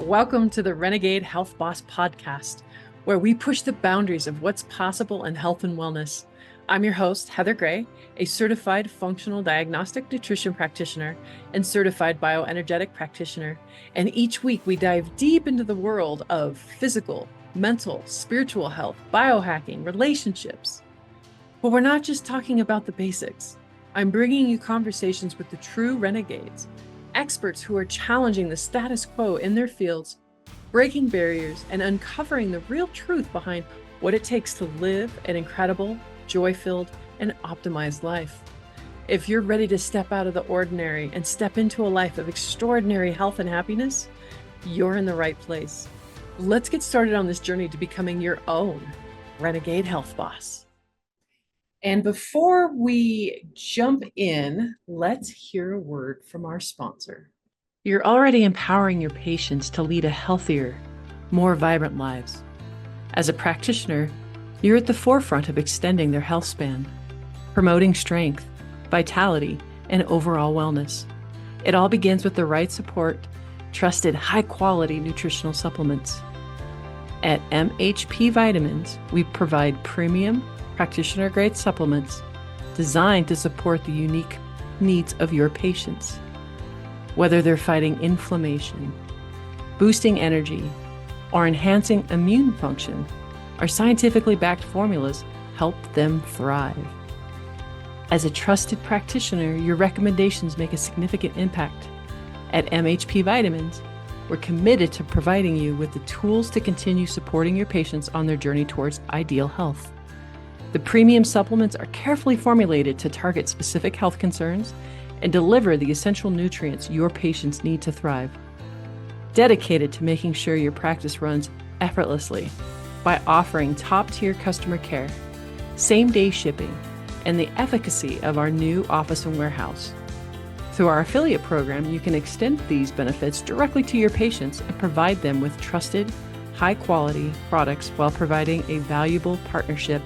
Welcome to the Renegade Health Boss podcast, where we push the boundaries of what's possible in health and wellness. I'm your host, Heather Gray, a certified functional diagnostic nutrition practitioner and certified bioenergetic practitioner. And each week we dive deep into the world of physical, mental, spiritual health, biohacking, relationships. But we're not just talking about the basics. I'm bringing you conversations with the true renegades, experts who are challenging the status quo in their fields, breaking barriers, and uncovering the real truth behind what it takes to live an incredible, joy-filled, and optimized life. If you're ready to step out of the ordinary and step into a life of extraordinary health and happiness, you're in the right place. Let's get started on this journey to becoming your own Renegade Health Boss. And before we jump in, let's hear a word from our sponsor. You're already empowering your patients to lead a healthier, more vibrant lives. As a practitioner, you're at the forefront of extending their health span, promoting strength, vitality, and overall wellness. It all begins with the right support, trusted high-quality nutritional supplements. At MHP Vitamins, we provide premium, practitioner-grade supplements designed to support the unique needs of your patients. Whether they're fighting inflammation, boosting energy, or enhancing immune function, our scientifically backed formulas help them thrive. As a trusted practitioner, your recommendations make a significant impact. At MHP Vitamins, we're committed to providing you with the tools to continue supporting your patients on their journey towards ideal health. The premium supplements are carefully formulated to target specific health concerns and deliver the essential nutrients your patients need to thrive. Dedicated to making sure your practice runs effortlessly by offering top-tier customer care, same-day shipping, and the efficacy of our new office and warehouse. Through our affiliate program, you can extend these benefits directly to your patients and provide them with trusted, high-quality products while providing a valuable partnership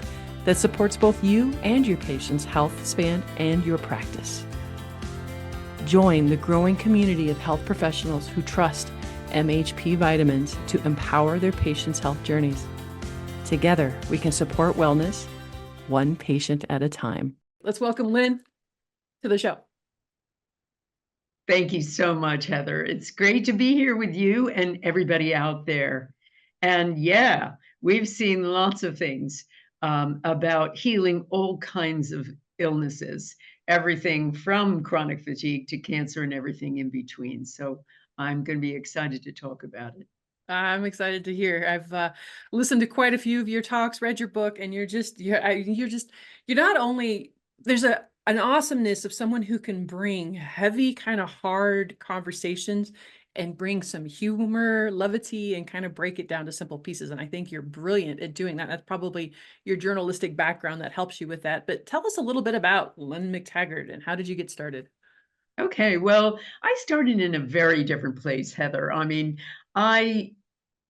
that supports both you and your patient's health span and your practice. Join the growing community of health professionals who trust MHP Vitamins to empower their patients' health journeys. Together, we can support wellness, one patient at a time. Let's welcome Lynn to the show. Thank you so much, Heather. It's great to be here with you and everybody out there. And yeah, we've seen lots of things about healing all kinds of illnesses, everything from chronic fatigue to cancer and everything in between. So I'm going to be excited to talk about it. I'm excited to hear. I've listened to quite a few of your talks, read your book, and you're not only, there's an awesomeness of someone who can bring heavy, kind of hard conversations and bring some humor, levity, and kind of break it down to simple pieces. And I think you're brilliant at doing that. That's probably your journalistic background that helps you with that. But tell us a little bit about Lynne McTaggart and how did you get started? Okay, well, I started in a very different place, Heather. I mean, I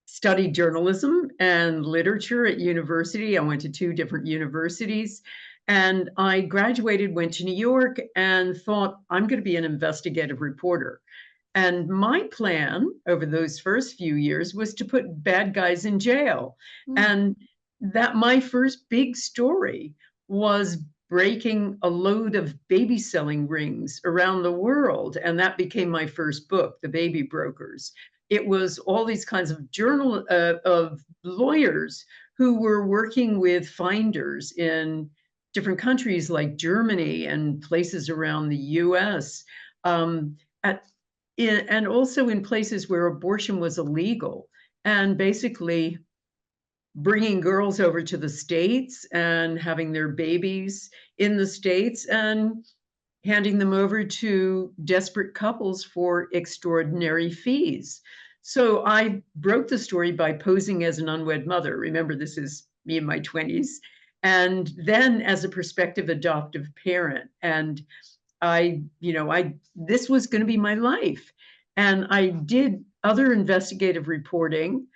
studied journalism and literature at university. I went to 2 different universities. And I graduated, went to New York, and thought, I'm going to be an investigative reporter. And my plan over those first few years was to put bad guys in jail. And that my first big story was breaking a load of baby selling rings around the world. And that became my first book, The Baby Brokers. It was all these kinds of of lawyers who were working with finders in different countries like Germany and places around the US. And also in places where abortion was illegal, and basically bringing girls over to the States and having their babies in the States and handing them over to desperate couples for extraordinary fees. So I broke the story by posing as an unwed mother. Remember, this is me in my 20s. And then as a prospective adoptive parent. And this was going to be my life. And I did other investigative reporting.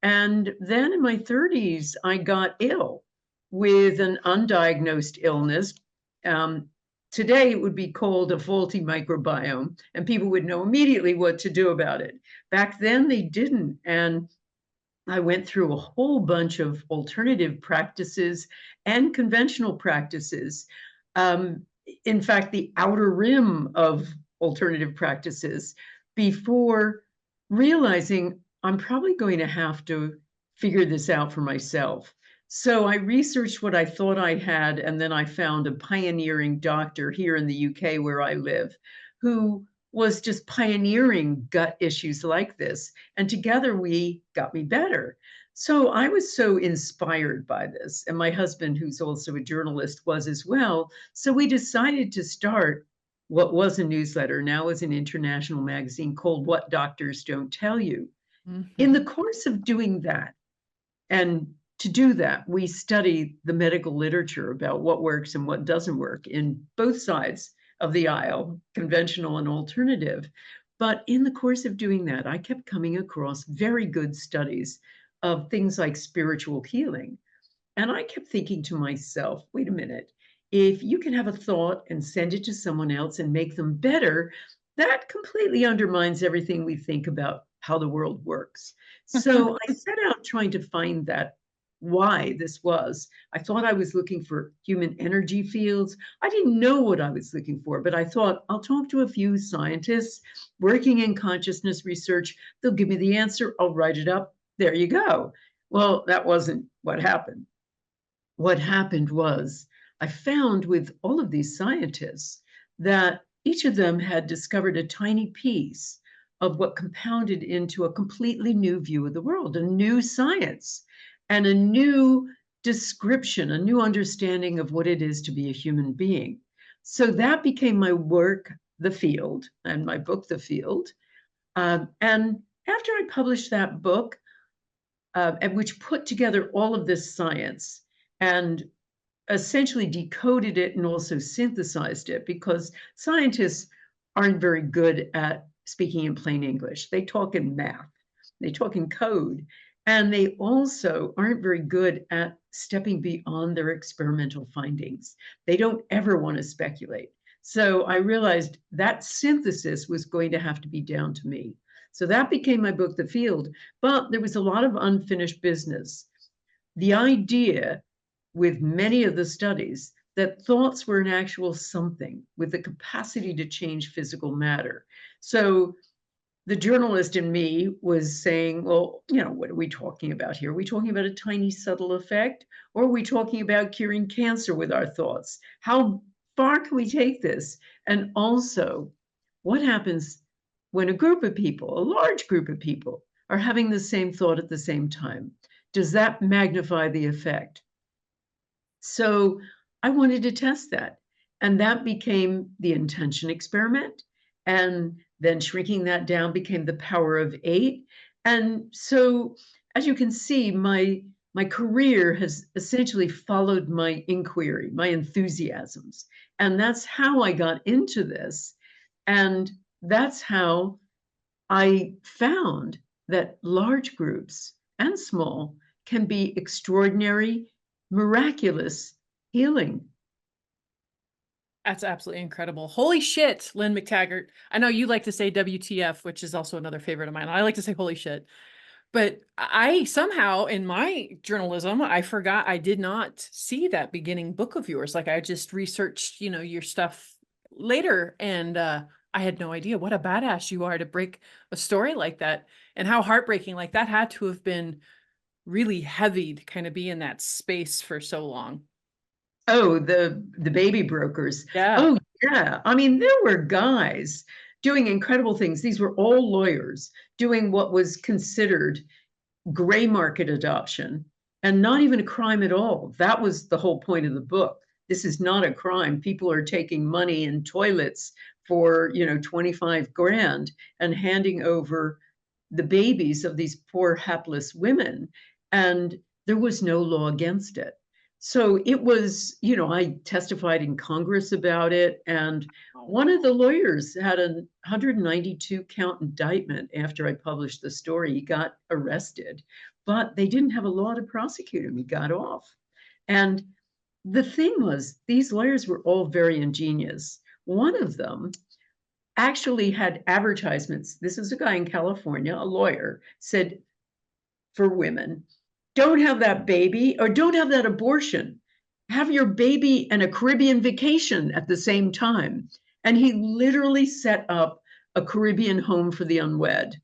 And then in my 30s, I got ill with an undiagnosed illness, Today, it would be called a faulty microbiome, and people would know immediately what to do about it. Back then, they didn't. And I went through a whole bunch of alternative practices and conventional practices. Um, in fact, the outer rim of alternative practices before realizing I'm probably going to have to figure this out for myself. So I researched what I thought I had, and then I found a pioneering doctor here in the UK where I live who was just pioneering gut issues like this. And together we got me better. So I was so inspired by this. And my husband, who's also a journalist, was as well. So we decided to start what was a newsletter, now is an international magazine called What Doctors Don't Tell You. In the course of doing that, and to do that, we study the medical literature about what works and what doesn't work in both sides of the aisle, conventional and alternative. But in the course of doing that, I kept coming across very good studies of things like spiritual healing. And I kept thinking to myself, wait a minute, if you can have a thought and send it to someone else and make them better, that completely undermines everything we think about how the world works. So I set out trying to find that why this was. I thought I was looking for human energy fields. I didn't know what I was looking for, but I thought I'll talk to a few scientists working in consciousness research. They'll give me the answer. I'll write it up. There you go. Well, that wasn't what happened. What happened was I found with all of these scientists that each of them had discovered a tiny piece of what compounded into a completely new view of the world, a new science, and a new description, a new understanding of what it is to be a human being. So that became my work, The Field, and my book, The Field. And after I published that book, which put together all of this science and essentially decoded it and also synthesized it, because scientists aren't very good at speaking in plain English. They talk in math, they talk in code, and they also aren't very good at stepping beyond their experimental findings. They don't ever want to speculate. So I realized that synthesis was going to have to be down to me. So that became my book, The Field. But there was a lot of unfinished business. The idea with many of the studies that thoughts were an actual something with the capacity to change physical matter. So the journalist in me was saying, well, what are we talking about here? Are we talking about a tiny subtle effect? Or are we talking about curing cancer with our thoughts? How far can we take this? And also, what happens when a group of people, a large group of people, are having the same thought at the same time? Does that magnify the effect? So I wanted to test that. And that became the intention experiment. And then shrinking that down became the power of 8. And so, as you can see, my career has essentially followed my inquiry, my enthusiasms. And that's how I got into this. And that's how I found that large groups and small can be extraordinary, miraculous healing. That's absolutely incredible. Holy shit, Lynne McTaggart. I know you like to say WTF, which is also another favorite of mine. I like to say holy shit. But I somehow in my journalism, I forgot I did not see that beginning book of yours. Like I just researched, your stuff later, and I had no idea what a badass you are to break a story like that, and how heartbreaking. Like that had to have been really heavy to kind of be in that space for so long. Oh, the baby brokers. Yeah. Oh, yeah. I mean, there were guys doing incredible things. These were all lawyers doing what was considered gray market adoption and not even a crime at all. That was the whole point of the book. This is not a crime. People are taking money in toilets for, 25 grand and handing over the babies of these poor hapless women. And there was no law against it. So it was, I testified in Congress about it. And one of the lawyers had a 192 count indictment after I published the story. He got arrested, but they didn't have a law to prosecute him. He got off. And the thing was, these lawyers were all very ingenious. One of them actually had advertisements. This is a guy in California, a lawyer, said, for women, don't have that baby or don't have that abortion. Have your baby and a Caribbean vacation at the same time. And he literally set up a Caribbean home for the unwed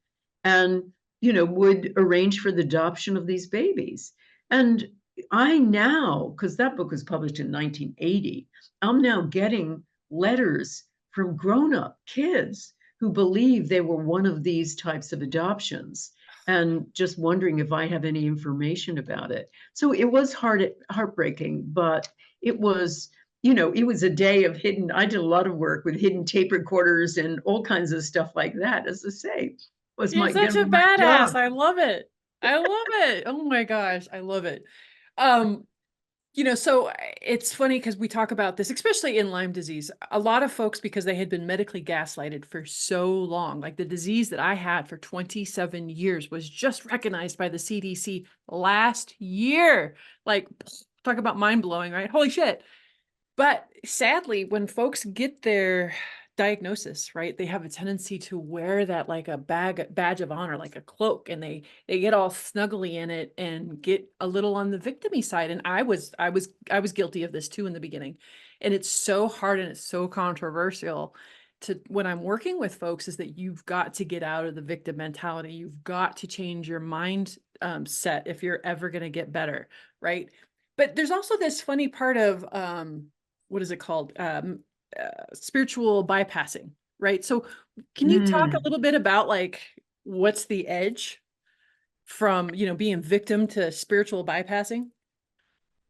and, would arrange for the adoption of these babies. And I now, because that book was published in 1980, I'm now getting letters from grown-up kids who believe they were one of these types of adoptions and just wondering if I have any information about it. So it was heartbreaking, but it was, it was a day of I did a lot of work with hidden tape recorders and all kinds of stuff like that. As I say, was You're my such a gonna be my badass. job. I love it. I love it. Oh my gosh, I love it. Um, so it's funny because we talk about this, especially in Lyme disease. A lot of folks, because they had been medically gaslighted for so long, like the disease that I had for 27 years was just recognized by the CDC last year. Like, talk about mind blowing, right? Holy shit. But sadly, when folks get their diagnosis, right, they have a tendency to wear that like a badge of honor, like a cloak, and they get all snuggly in it and get a little on the victim-y side. And I was guilty of this too in the beginning. And it's so hard and it's so controversial to when I'm working with folks is that you've got to get out of the victim mentality. You've got to change your mind set if you're ever going to get better, right? But there's also this funny part of what is it called? Spiritual bypassing, right? So can you talk a Mm. little bit about like what's the edge from, being victim to spiritual bypassing?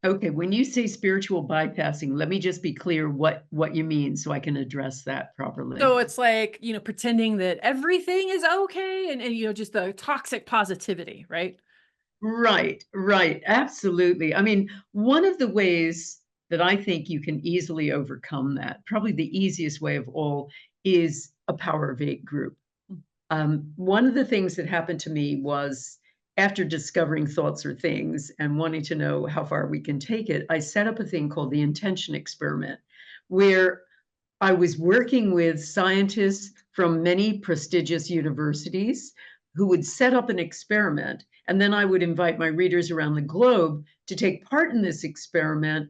Okay, when you say spiritual bypassing, let me just be clear what you mean so I can address that properly. So it's like, pretending that everything is okay and just the toxic positivity, right? Right, right. Absolutely. I mean, one of the ways that I think you can easily overcome that, probably the easiest way of all, is a Power of Eight group. One of the things that happened to me was after discovering thoughts or things and wanting to know how far we can take it, I set up a thing called the intention experiment, where I was working with scientists from many prestigious universities who would set up an experiment. And then I would invite my readers around the globe to take part in this experiment,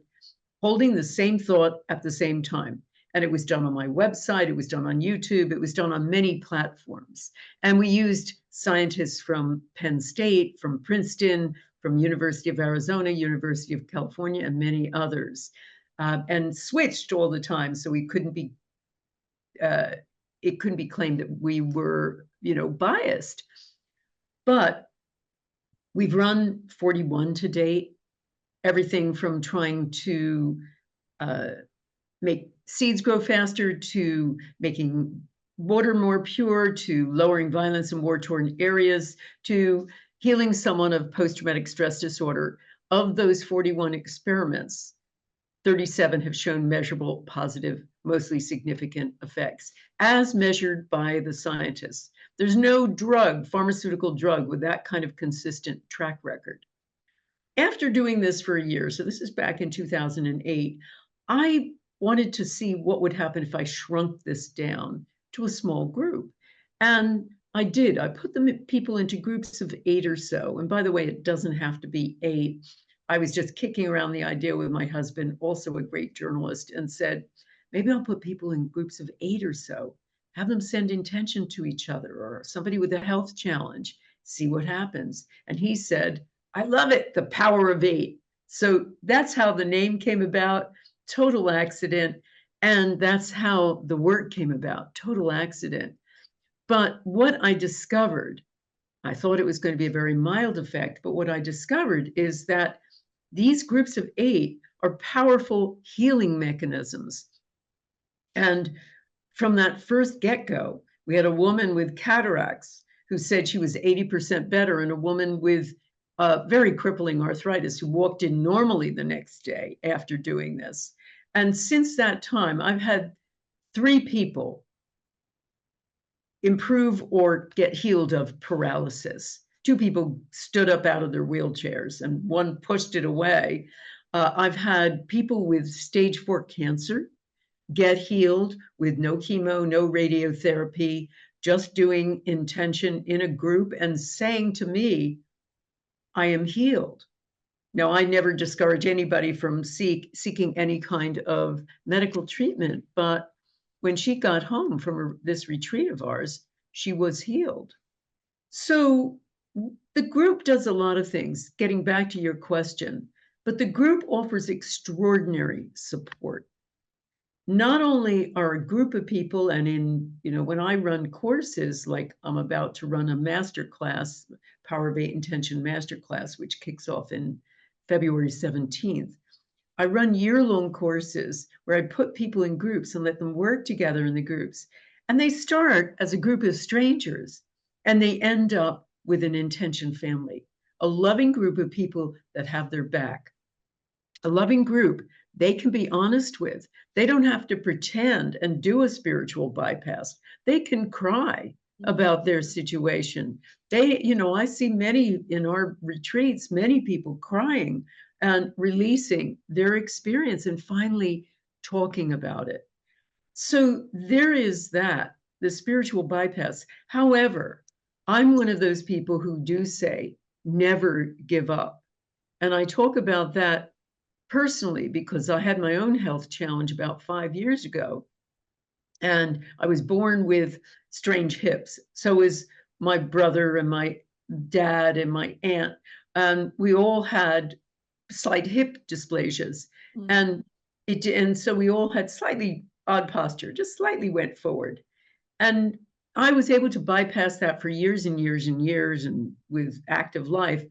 holding the same thought at the same time. And it was done on my website, it was done on YouTube, it was done on many platforms. And we used scientists from Penn State, from Princeton, from University of Arizona, University of California, and many others. And switched all the time, so uh, it couldn't be claimed that we were, biased. But we've run 41 to date, everything from trying to uh, make seeds grow faster to making water more pure to lowering violence in war-torn areas to healing someone of post-traumatic stress disorder. Of those 41 experiments, 37 have shown measurable, positive, mostly significant effects, as measured by the scientists. There's no pharmaceutical drug, with that kind of consistent track record. After doing this for a year, so this is back in 2008, I wanted to see what would happen if I shrunk this down to a small group. And I did. I put people into groups of 8 or so. And by the way, it doesn't have to be 8. I was just kicking around the idea with my husband, also a great journalist, and said, maybe I'll put people in groups of 8 or so, have them send intention to each other or somebody with a health challenge, see what happens. And he said, I love it, the Power of 8. So that's how the name came about, total accident. And that's how the work came about, total accident. But what I discovered, I thought it was going to be a very mild effect, but what I discovered is that these groups of 8 are powerful healing mechanisms. And from that first get-go, we had a woman with cataracts who said she was 80% better, and a woman with very crippling arthritis who walked in normally the next day after doing this. And since that time, I've had 3 people improve or get healed of paralysis. 2 people stood up out of their wheelchairs and one pushed it away. I've had people with stage 4 cancer get healed with no chemo, no radiotherapy, just doing intention in a group and saying to me, I am healed. Now, I never discourage anybody from seeking any kind of medical treatment, but when she got home from this retreat of ours, she was healed. So the group does a lot of things, getting back to your question, but the group offers extraordinary support. Not only are a group of people, and when I run courses, like I'm about to run a master class, Power of 8 Intention master class, which kicks off in February 17th. I run year-long courses where I put people in groups and let them work together in the groups. And they start as a group of strangers, and they end up with an intention family, a loving group of people that have their back, a loving group they can be honest with. They don't have to pretend and do a spiritual bypass. They can cry about their situation. I see many in our retreats, many people crying and releasing their experience and finally talking about it. So there is that, the spiritual bypass. However, I'm one of those people who do say, never give up. And I talk about that personally because I had my own health challenge about 5 years ago. And I was born with strange hips. So was my brother and my dad and my aunt. We all had slight hip dysplasias. And so we all had slightly odd posture, just slightly went forward. And I was able to bypass that for years and years and years and with active life.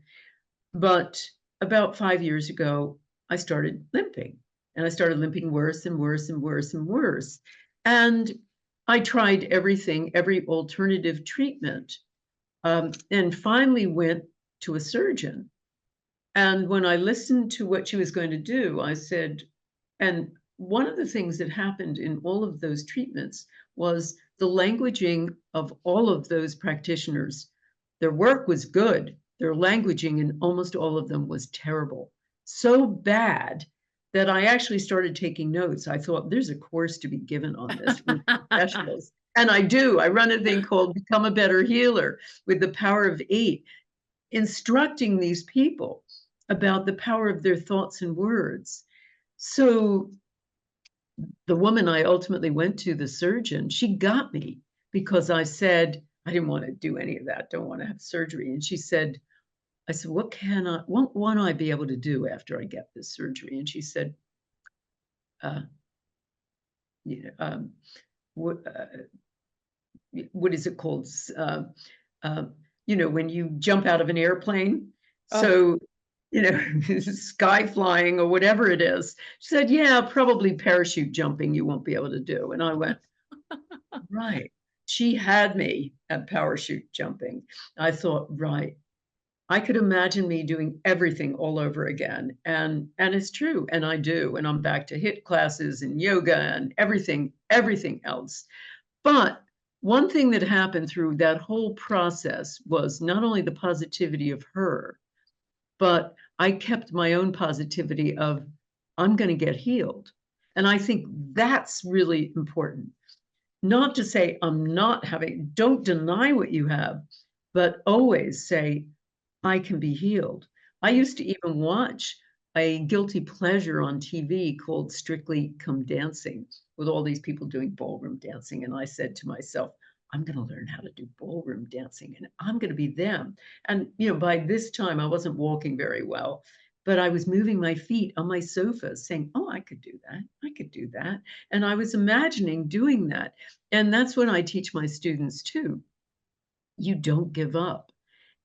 But about 5 years ago, I started limping, and I started limping worse and worse and worse and worse. And I tried everything, every alternative treatment, and finally went to a surgeon. And when I listened to what she was going to do, I said, and one of the things that happened in all of those treatments was the languaging of all of those practitioners. Their work was good. Their languaging in almost all of them was terrible. So bad that I actually started taking notes. I thought there's a course to be given on this with professionals. And I do. I run a thing called Become a Better Healer with the Power of 8, instructing these people about the power of their thoughts and words. So the woman I ultimately went to, the surgeon, she got me because I said, I didn't want to do any of that, don't want to have surgery. And she said, I said, what want I be able to do after I get this surgery? And she said, what is it called? When you jump out of an airplane. So, sky flying or whatever it is. She said, yeah, probably parachute jumping you won't be able to do. And I went, right. She had me at parachute jumping. I thought, right. I could imagine me doing everything all over again. And it's true. And I do. And I'm back to HIIT classes and yoga and everything else. But one thing that happened through that whole process was not only the positivity of her, but I kept my own positivity of, I'm going to get healed. And I think that's really important. Not to say don't deny what you have, but always say, I can be healed. I used to even watch a guilty pleasure on TV called Strictly Come Dancing with all these people doing ballroom dancing. And I said to myself, I'm going to learn how to do ballroom dancing and I'm going to be them. And, by this time I wasn't walking very well, but I was moving my feet on my sofa saying, oh, I could do that. I could do that. And I was imagining doing that. And that's what I teach my students too. You don't give up.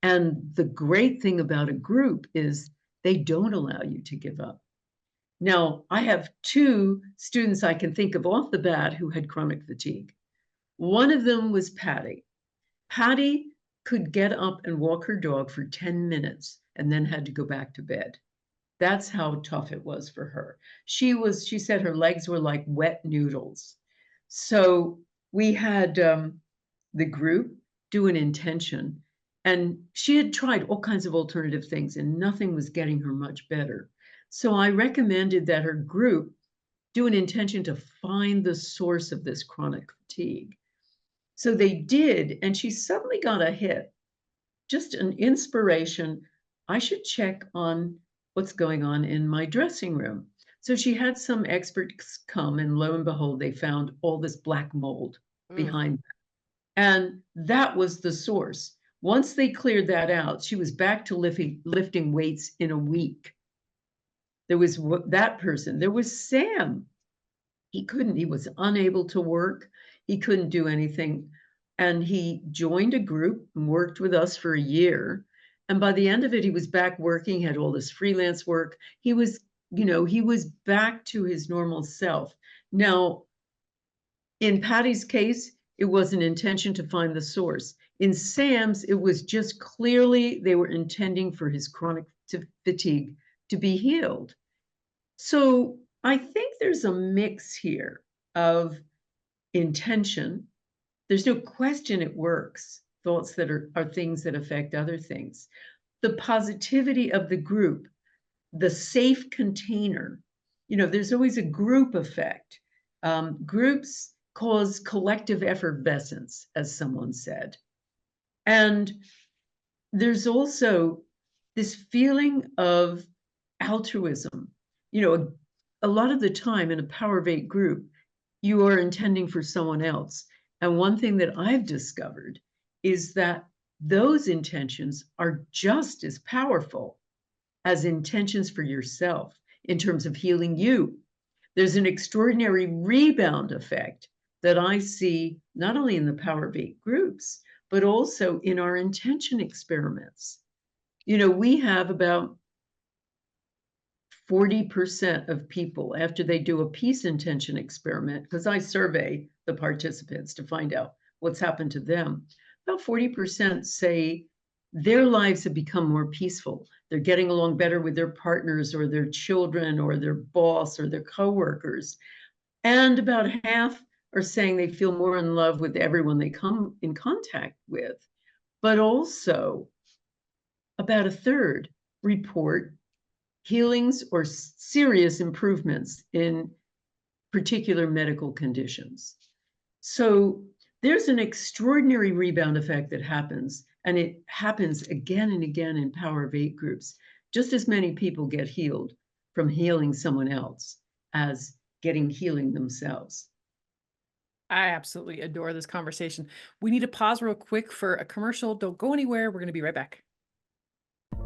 And the great thing about a group is they don't allow you to give up. Now, I have 2 students I can think of off the bat who had chronic fatigue. One of them was Patty. Patty could get up and walk her dog for 10 minutes and then had to go back to bed. That's how tough it was for her. She said her legs were like wet noodles. So we had the group do an intention. And she had tried all kinds of alternative things and nothing was getting her much better. So I recommended that her group do an intention to find the source of this chronic fatigue. So they did, and she suddenly got a hit, just an inspiration. I should check on what's going on in my dressing room. So she had some experts come, and lo and behold, they found all this black mold behind that. And that was the source. Once they cleared that out, she was back to lifting weights in a week. There was that person. There was Sam. He was unable to work. He couldn't do anything. And he joined a group and worked with us for a year. And by the end of it, he was back working, had all this freelance work. He was, he was back to his normal self. Now, in Patty's case, it was an intention to find the source. In Sam's, it was just clearly they were intending for his chronic fatigue to be healed. So I think there's a mix here of intention. There's no question it works. Thoughts that are things that affect other things. The positivity of the group, the safe container. There's always a group effect. Groups cause collective effervescence, as someone said. And there's also this feeling of altruism. A lot of the time in a Power of 8 group, you are intending for someone else. And one thing that I've discovered is that those intentions are just as powerful as intentions for yourself in terms of healing you. There's an extraordinary rebound effect that I see not only in the Power of 8 groups, but also in our intention experiments. We have about 40% of people, after they do a peace intention experiment, because I survey the participants to find out what's happened to them, about 40% say their lives have become more peaceful. They're getting along better with their partners or their children or their boss or their coworkers. And about half are saying they feel more in love with everyone they come in contact with. But also about a third report healings or serious improvements in particular medical conditions. So there's an extraordinary rebound effect that happens, and it happens again and again in Power of 8 groups. Just as many people get healed from healing someone else as getting healing themselves. I absolutely adore this conversation. We need to pause real quick for a commercial. Don't go anywhere. We're going to be right back.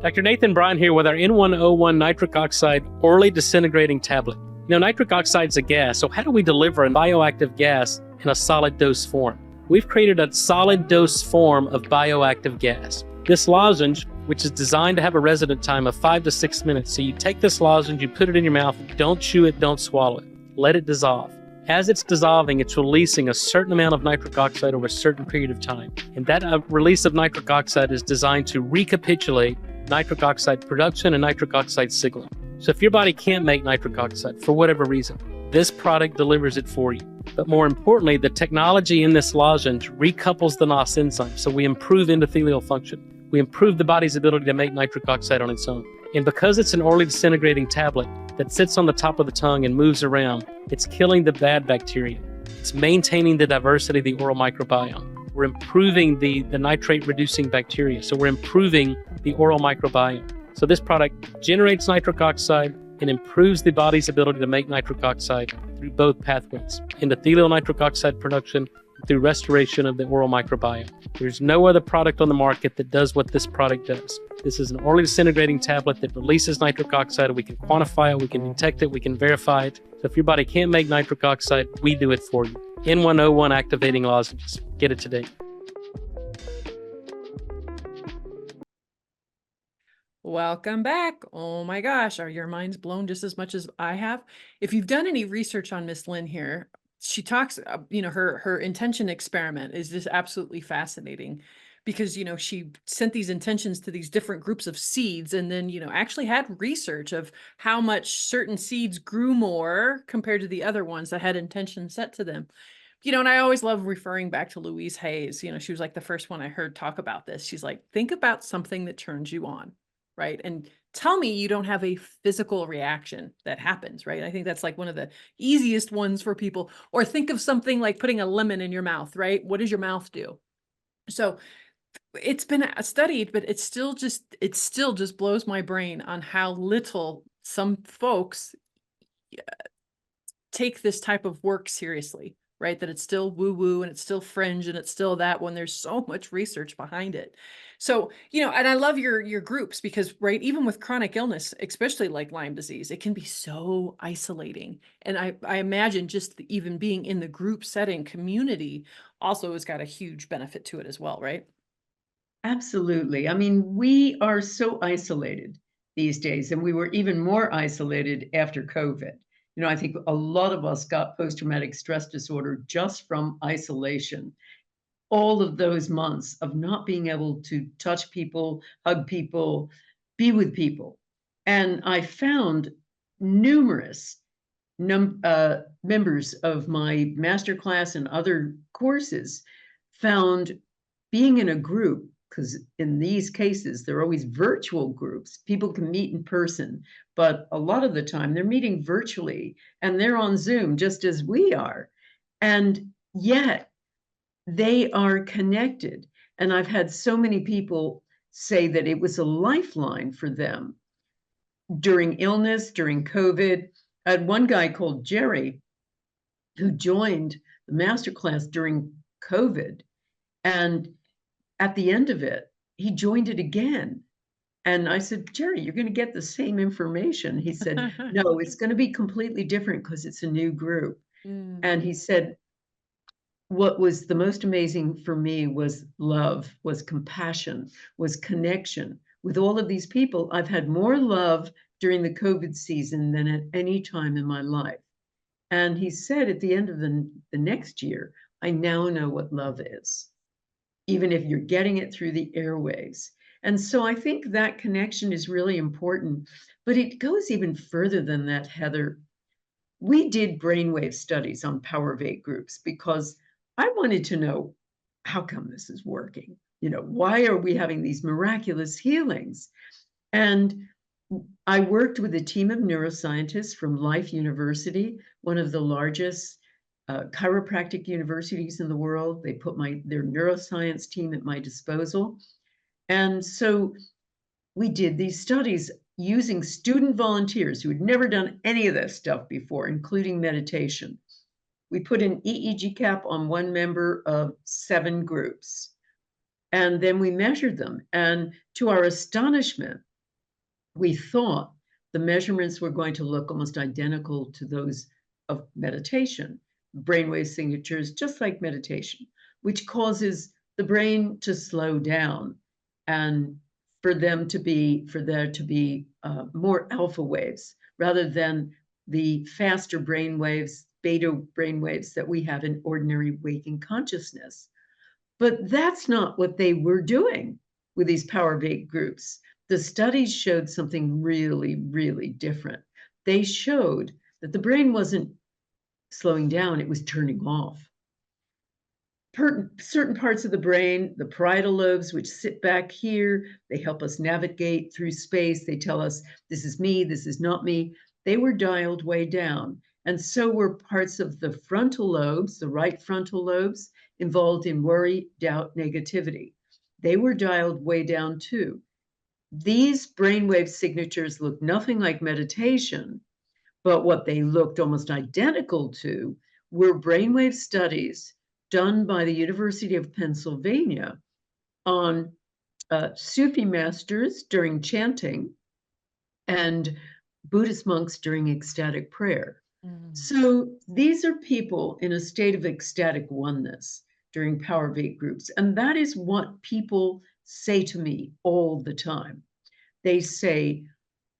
Dr. Nathan Bryan here with our N101 nitric oxide orally disintegrating tablet. Nitric oxide is a gas, so how do we deliver a bioactive gas in a solid dose form? We've created a solid dose form of bioactive gas. This lozenge, which is designed to have a resident time of 5 to 6 minutes. So you take this lozenge, you put it in your mouth, don't chew it, don't swallow it. Let it dissolve. As it's dissolving, it's releasing a certain amount of nitric oxide over a certain period of time. And that release of nitric oxide is designed to recapitulate nitric oxide production and nitric oxide signaling. So if your body can't make nitric oxide for whatever reason, this product delivers it for you. But more importantly, the technology in this lozenge recouples the NOS enzyme, so we improve endothelial function. We improve the body's ability to make nitric oxide on its own. And because it's an orally disintegrating tablet that sits on the top of the tongue and moves around, it's killing the bad bacteria. It's maintaining the diversity of the oral microbiome. We're improving the nitrate-reducing bacteria, so we're improving the oral microbiome. So this product generates nitric oxide and improves the body's ability to make nitric oxide through both pathways, endothelial nitric oxide production through restoration of the oral microbiome. There's no other product on the market that does what this product does. This is an orally disintegrating tablet that releases nitric oxide. We can quantify it, we can detect it, we can verify it. So if your body can't make nitric oxide, we do it for you. N101 activating lozenges. Get it today. Welcome back. Oh my gosh, are your minds blown just as much as I have? If you've done any research on Miss Lynn here, she talks, her intention experiment is just absolutely fascinating because, she sent these intentions to these different groups of seeds and then, actually had research of how much certain seeds grew more compared to the other ones that had intentions set to them. And I always love referring back to Louise Hayes. She was like the first one I heard talk about this. She's like, think about something that turns you on. Right. And tell me you don't have a physical reaction that happens, right? I think that's like one of the easiest ones for people. Or think of something like putting a lemon in your mouth, right? What does your mouth do? So it's been studied, but it still just blows my brain on how little some folks take this type of work seriously, right? That it's still woo-woo and it's still fringe and it's still that, when there's so much research behind it. So, and I love your groups because, right, even with chronic illness, especially like Lyme disease, it can be so isolating. And I imagine just even being in the group setting community also has got a huge benefit to it as well, right? Absolutely. I mean, we are so isolated these days, and we were even more isolated after COVID. I think a lot of us got post-traumatic stress disorder just from isolation. All of those months of not being able to touch people, hug people, be with people. And I found numerous members of my masterclass and other courses found being in a group, because in these cases, they're always virtual groups. People can meet in person, but a lot of the time they're meeting virtually and they're on Zoom just as we are. And yet they are connected. And I've had so many people say that it was a lifeline for them during illness, during COVID. I had one guy called Jerry who joined the masterclass during COVID. And at the end of it, he joined it again. And I said, Jerry, you're going to get the same information. He said, no, it's going to be completely different because it's a new group. And he said, what was the most amazing for me was love, was compassion, was connection. With all of these people, I've had more love during the COVID season than at any time in my life. And he said at the end of the next year, I now know what love is, even if you're getting it through the airwaves. And so I think that connection is really important, but it goes even further than that, Heather. We did brainwave studies on Power of 8 groups because I wanted to know, how come this is working? Why are we having these miraculous healings? And I worked with a team of neuroscientists from Life University, one of the largest chiropractic universities in the world. They put their neuroscience team at my disposal. And so we did these studies using student volunteers who had never done any of this stuff before, including meditation. We put an EEG cap on one member of 7 groups, and then we measured them. And to our astonishment, we thought the measurements were going to look almost identical to those of meditation, brainwave signatures, just like meditation, which causes the brain to slow down and for there to be more alpha waves rather than the faster brain waves, beta brain waves that we have in ordinary waking consciousness. But that's not what they were doing with these Power of 8 groups. The studies showed something really, really different. They showed that the brain wasn't slowing down, it was turning off. Certain parts of the brain, the parietal lobes, which sit back here, they help us navigate through space. They tell us, this is me, this is not me. They were dialed way down. And so were parts of the frontal lobes, the right frontal lobes, involved in worry, doubt, negativity. They were dialed way down too. These brainwave signatures look nothing like meditation, but what they looked almost identical to were brainwave studies done by the University of Pennsylvania on Sufi masters during chanting and Buddhist monks during ecstatic prayer. So these are people in a state of ecstatic oneness during Power of 8 groups. And that is what people say to me all the time. They say,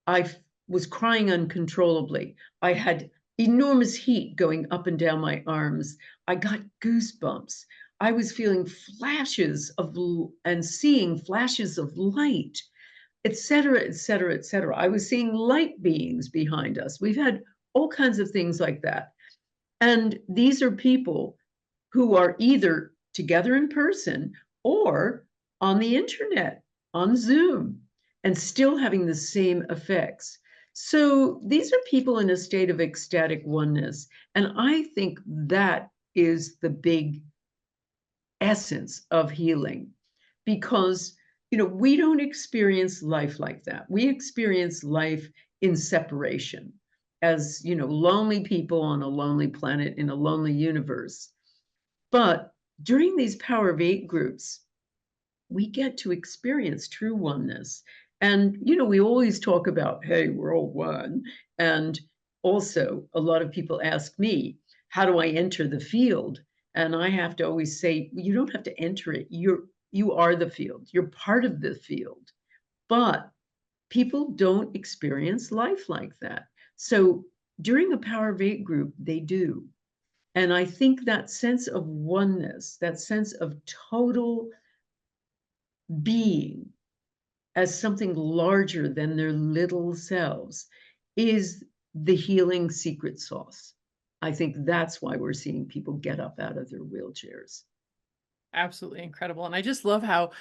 I was crying uncontrollably. I had enormous heat going up and down my arms. I got goosebumps. I was feeling flashes of and seeing flashes of light, et cetera, et cetera, et cetera. I was seeing light beings behind us. We've had all kinds of things like that. And these are people who are either together in person or on the internet, on Zoom. and still having the same effects. So these are people in a state of ecstatic oneness. And I think that is the big essence of healing, because we don't experience life like that. We experience life in separation as lonely people on a lonely planet in a lonely universe. But during these Power of Eight groups, we get to experience true oneness. And we always talk about, hey, we're all one. And also a lot of people ask me, how do I enter the field? And I have to always say, you don't have to enter it. You are the field. You're part of the field. But people don't experience life like that. So during a Power of Eight group, they do. And I think that sense of oneness, that sense of total being as something larger than their little selves, is the healing secret sauce. I think that's why we're seeing people get up out of their wheelchairs. Absolutely incredible. And I just love how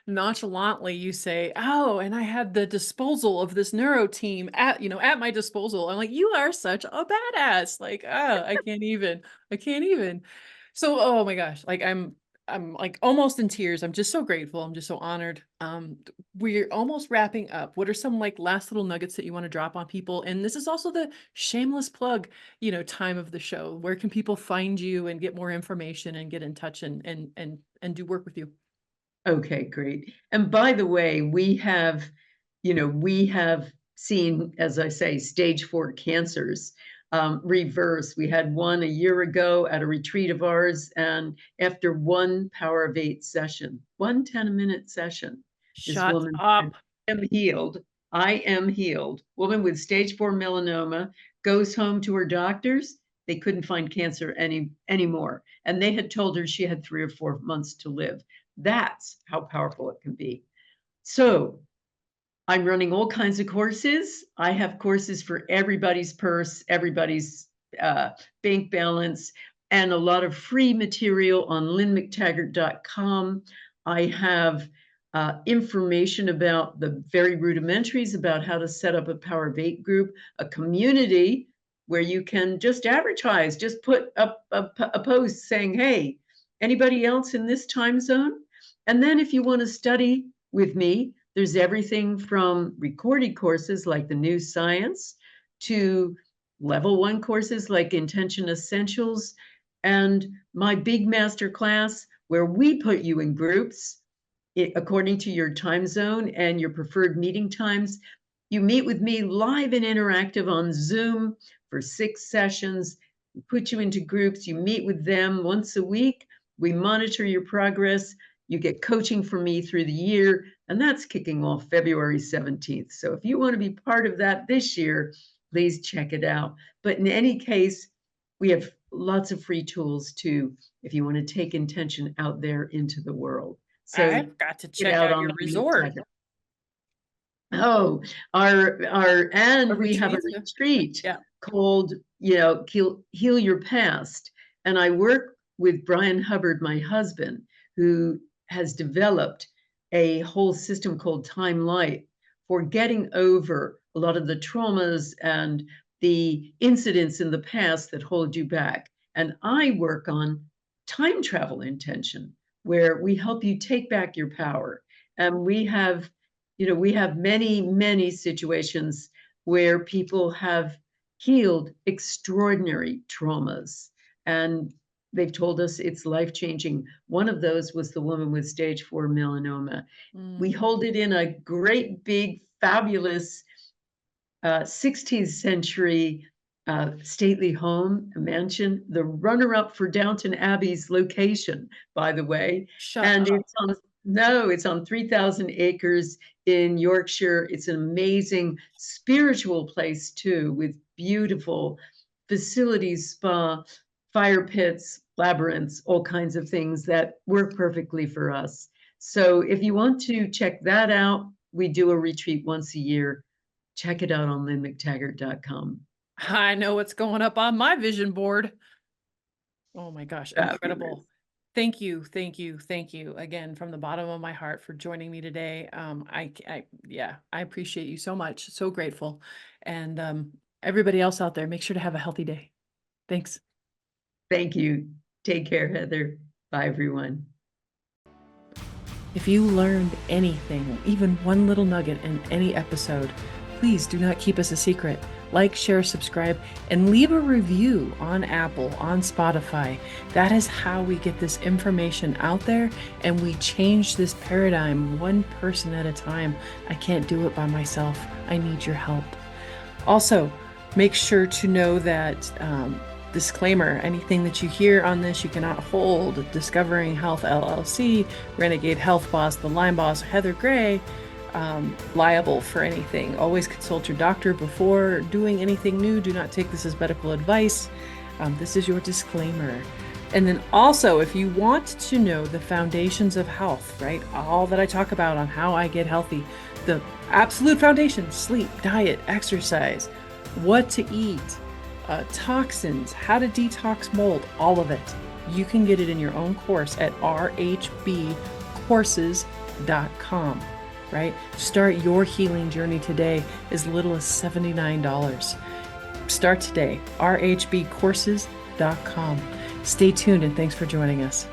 nonchalantly you say, oh, and I had the disposal of this neuro team at my disposal. I'm like, you are such a badass. Like, oh, I can't even. So, oh my gosh, like I'm like almost in tears. I'm just so grateful. I'm just so honored. We're almost wrapping up. What are some like last little nuggets that you want to drop on people? And this is also the shameless plug, time of the show. Where can people find you and get more information and get in touch and do work with you? Okay, great. And by the way, we have seen, as I say, stage 4 cancers reverse. We had one a year ago at a retreat of ours, and after one Power of Eight session, one 10-minute session, this Shut woman up. said, I am healed. Woman with stage 4 melanoma goes home to her doctors. They couldn't find cancer anymore. And they had told her she had 3 or 4 months to live. That's how powerful it can be. So I'm running all kinds of courses. I have courses for everybody's purse, everybody's bank balance, and a lot of free material on lynnmctaggart.com. I have information about the very rudimentaries about how to set up a Power of Eight group, a community where you can just advertise, just put up a post saying, hey, anybody else in this time zone? And then if you want to study with me, there's everything from recorded courses like the New Science to level 1 courses like Intention Essentials, and my big master class where we put you in groups according to your time zone and your preferred meeting times. You meet with me live and interactive on Zoom for 6 sessions. We put you into groups. You meet with them once a week. We monitor your progress. You get coaching from me through the year, and that's kicking off February 17th. So if you want to be part of that this year, please check it out. But in any case, we have lots of free tools too, if you want to take intention out there into the world. So I've got to check out your resort. Oh, we have a retreat called, Heal Your Past. And I work with Brian Hubbard, my husband, who has developed a whole system called Time Light for getting over a lot of the traumas and the incidents in the past that hold you back. And I work on time travel intention, where we help you take back your power. And we have many, many situations where people have healed extraordinary traumas. And they've told us it's life-changing. One of those was the woman with stage 4 melanoma. We hold it in a great, big, fabulous 16th century stately home, a mansion, the runner-up for Downton Abbey's location, by the way. It's on 3,000 acres in Yorkshire. It's an amazing spiritual place too, with beautiful facilities, spa, fire pits, labyrinths, all kinds of things that work perfectly for us. So if you want to check that out, we do a retreat once a year. Check it out on lynnmctaggart.com. I know what's going up on my vision board. Oh my gosh, incredible. Thank you, thank you, thank you again from the bottom of my heart for joining me today. Yeah, I appreciate you so much. So grateful. And everybody else out there, make sure to have a healthy day. Thanks. Thank you. Take care, Heather. Bye, everyone. If you learned anything, even one little nugget in any episode, please do not keep us a secret. Like, share, subscribe, and leave a review on Apple, on Spotify. That is how we get this information out there and we change this paradigm one person at a time. I can't do it by myself. I need your help. Also, make sure to know that disclaimer, anything that you hear on this, you cannot hold Discovering Health LLC, Renegade Health Boss, the Line Boss, Heather Gray, liable for anything. Always consult your doctor before doing anything new. Do not take this as medical advice. This is your disclaimer. And then also, if you want to know the foundations of health, right? All that I talk about on how I get healthy, the absolute foundation: sleep, diet, exercise, what to eat, toxins, how to detox mold, all of it. You can get it in your own course at rhbcourses.com, right? Start your healing journey today, as little as $79. Start today, rhbcourses.com. Stay tuned and thanks for joining us.